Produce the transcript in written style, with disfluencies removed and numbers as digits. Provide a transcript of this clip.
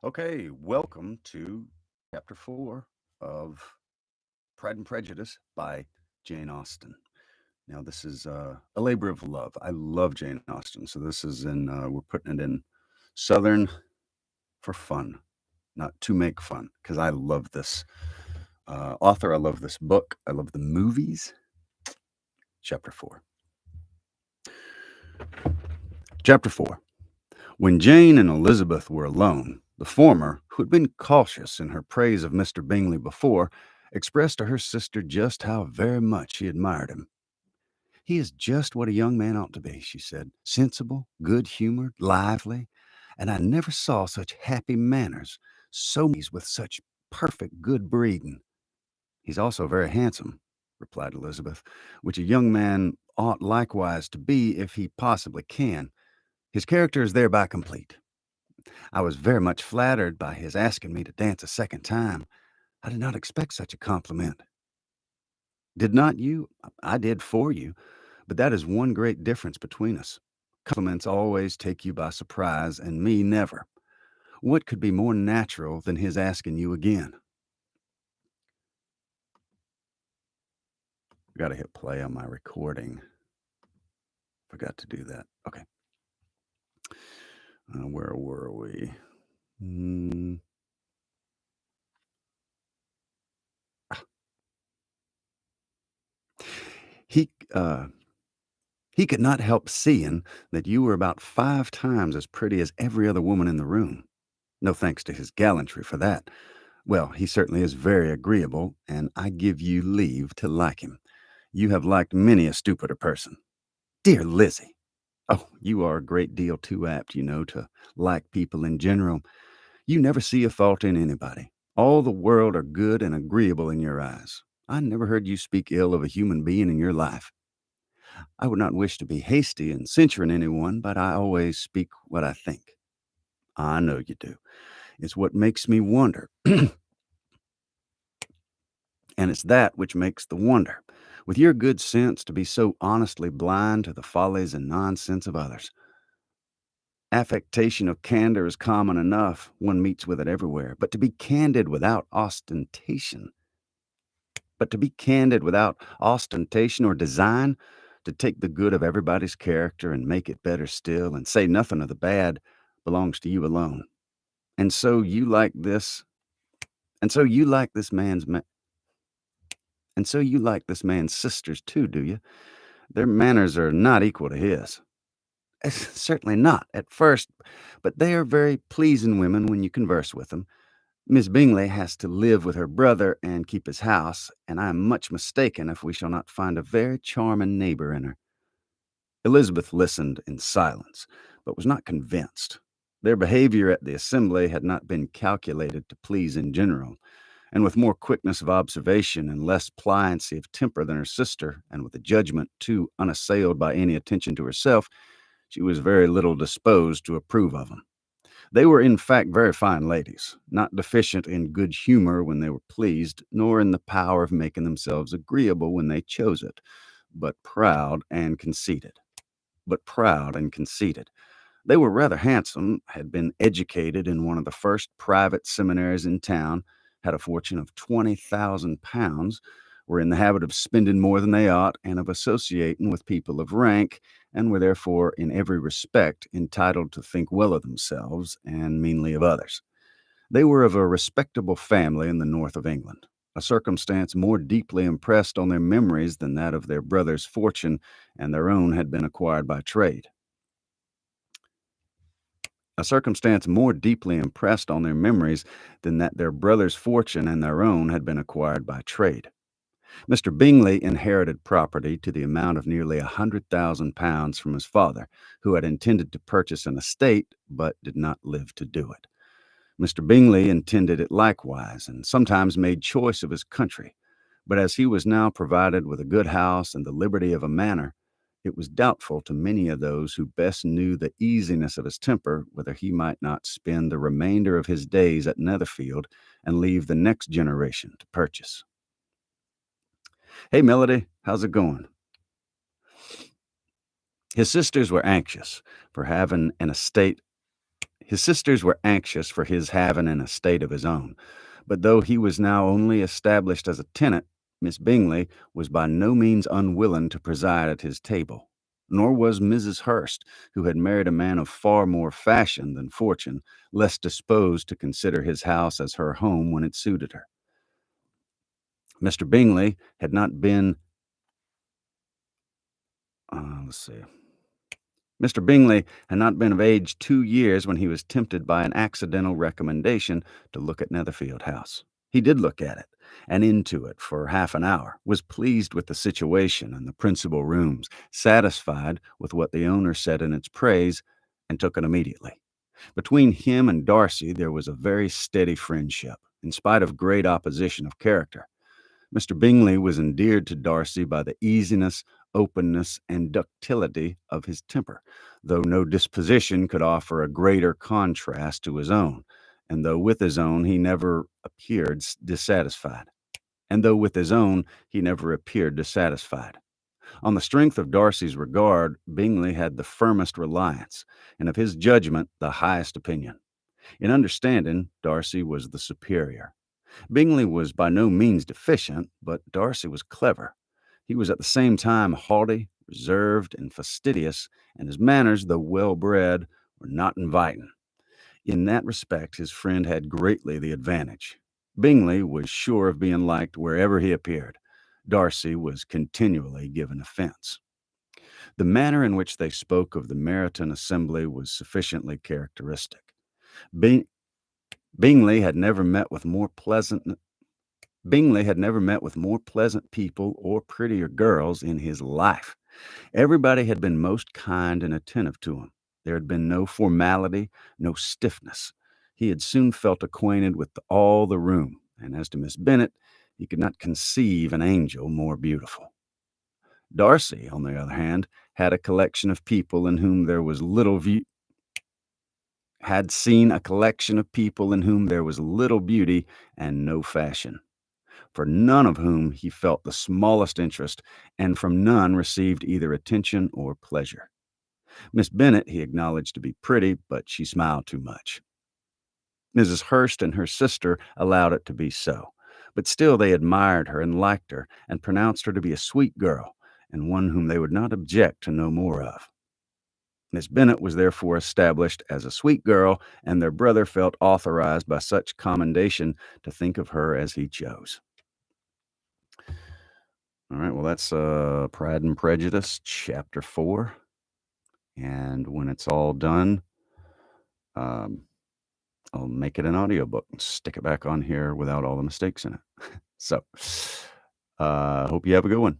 Okay, welcome to chapter 4 of Pride and Prejudice by Jane Austen. Now, this is a labor of love. I love Jane Austen, so this is we're putting it in Southern for fun, not to make fun, because I love this author. I love this book. I love the movies. Chapter 4. Chapter 4. When Jane and Elizabeth were alone, the former, who had been cautious in her praise of Mr. Bingley before, expressed to her sister just how very much she admired him. "He is just what a young man ought to be," she said. "Sensible, good-humored, lively, and I never saw such happy manners, so pleased with such perfect good breeding." "He's also very handsome," replied Elizabeth, "which a young man ought likewise to be if he possibly can. His character is thereby complete. I was very much flattered by his asking me to dance a second time. I did not expect such a compliment." "Did not you? I did for you. But that is one great difference between us. Compliments always take you by surprise, and me never. What could be more natural than his asking you again?" Got to hit play on my recording. Forgot to do that. Okay. Where were we? Mm, he uh, he could not help seeing that you were about 5 times as pretty as every other woman in the room. No thanks to his gallantry for that. Well, he certainly is very agreeable, and I give you leave to like him. You have liked many a stupider person. Dear Lizzie! Oh, you are a great deal too apt, to like people in general. You never see a fault in anybody. All the world are good and agreeable in your eyes. I never heard you speak ill of a human being in your life. I would not wish to be hasty in censuring anyone, but I always speak what I think. I know you do. It's what makes me wonder, and it's that which makes the wonder. With your good sense to be so honestly blind to the follies and nonsense of others. Affectation of candor is common enough, one meets with it everywhere, but to be candid without ostentation, or design, to take the good of everybody's character and make it better still, and say nothing of the bad, belongs to you alone. And so you like this, and so you like this man's, and so you like this man's sisters too, do you? Their manners are not equal to his. Certainly not at first, but they are very pleasing women when you converse with them. Miss Bingley has to live with her brother and keep his house, and I am much mistaken if we shall not find a very charming neighbor in her." Elizabeth listened in silence, but was not convinced. Their behavior at the assembly had not been calculated to please in general, and with more quickness of observation and less pliancy of temper than her sister, and with a judgment too unassailed by any attention to herself, she was very little disposed to approve of them. They were in fact very fine ladies, not deficient in good humor when they were pleased, nor in the power of making themselves agreeable when they chose it, but proud and conceited. They were rather handsome, had been educated in one of the first private seminaries in town, had a fortune of £20,000, were in the habit of spending more than they ought, and of associating with people of rank, and were therefore in every respect entitled to think well of themselves and meanly of others. They were of a respectable family in the north of England, a circumstance more deeply impressed on their memories than that of their brother's fortune, and their own had been acquired by trade. A circumstance more deeply impressed on their memories than that their brother's fortune and their own had been acquired by trade. Mr. Bingley inherited property to the amount of nearly £100,000 from his father, who had intended to purchase an estate, but did not live to do it. Mr. Bingley intended it likewise, and sometimes made choice of his country. But as he was now provided with a good house and the liberty of a manor, it was doubtful to many of those who best knew the easiness of his temper whether he might not spend the remainder of his days at Netherfield and leave the next generation to purchase. "Hey, Melody, how's it going?" His sisters were anxious for having an estate. His sisters were anxious for his having an estate of his own, but though he was now only established as a tenant, Miss Bingley was by no means unwilling to preside at his table. Nor was Mrs. Hurst, who had married a man of far more fashion than fortune, less disposed to consider his house as her home when it suited her. Mr. Bingley had not been, let's see. Mr. Bingley had not been of age 2 years when he was tempted by an accidental recommendation to look at Netherfield House. He did look at it, and into it for half an hour, was pleased with the situation and the principal rooms, satisfied with what the owner said in its praise, and took it immediately. Between him and Darcy there was a very steady friendship, in spite of great opposition of character. Mr. Bingley was endeared to Darcy by the easiness, openness, and ductility of his temper, though no disposition could offer a greater contrast to his own, and though with his own he never appeared dissatisfied. On the strength of Darcy's regard, Bingley had the firmest reliance, and of his judgment the highest opinion. In understanding, Darcy was the superior. Bingley was by no means deficient, but Darcy was clever. He was at the same time haughty, reserved, and fastidious, and his manners, though well-bred, were not inviting. In that respect his friend had greatly the advantage. Bingley was sure of being liked wherever he appeared. Darcy was continually given offense. The manner in which they spoke of the Meryton assembly was sufficiently characteristic. Bing- Bingley had never met with more pleasant people or prettier girls in his life. Everybody had been most kind and attentive to him. There had been no formality, no stiffness. He had soon felt acquainted with all the room, and as to Miss Bennet, he could not conceive an angel more beautiful. Darcy, on the other hand, had a collection of people in whom there was little view had seen a collection of people in whom there was little beauty and no fashion, for none of whom he felt the smallest interest, and from none received either attention or pleasure. Miss Bennet he acknowledged to be pretty, but she smiled too much. Mrs. Hurst and her sister allowed it to be so, but still they admired her and liked her, and pronounced her to be a sweet girl, and one whom they would not object to know more of. Miss Bennet was therefore established as a sweet girl, and their brother felt authorized by such commendation to think of her as he chose. All right, well, that's Pride and Prejudice, Chapter 4. And when it's all done, um, I'll make it an audiobook and stick it back on here without all the mistakes in it. So, hope you have a good one.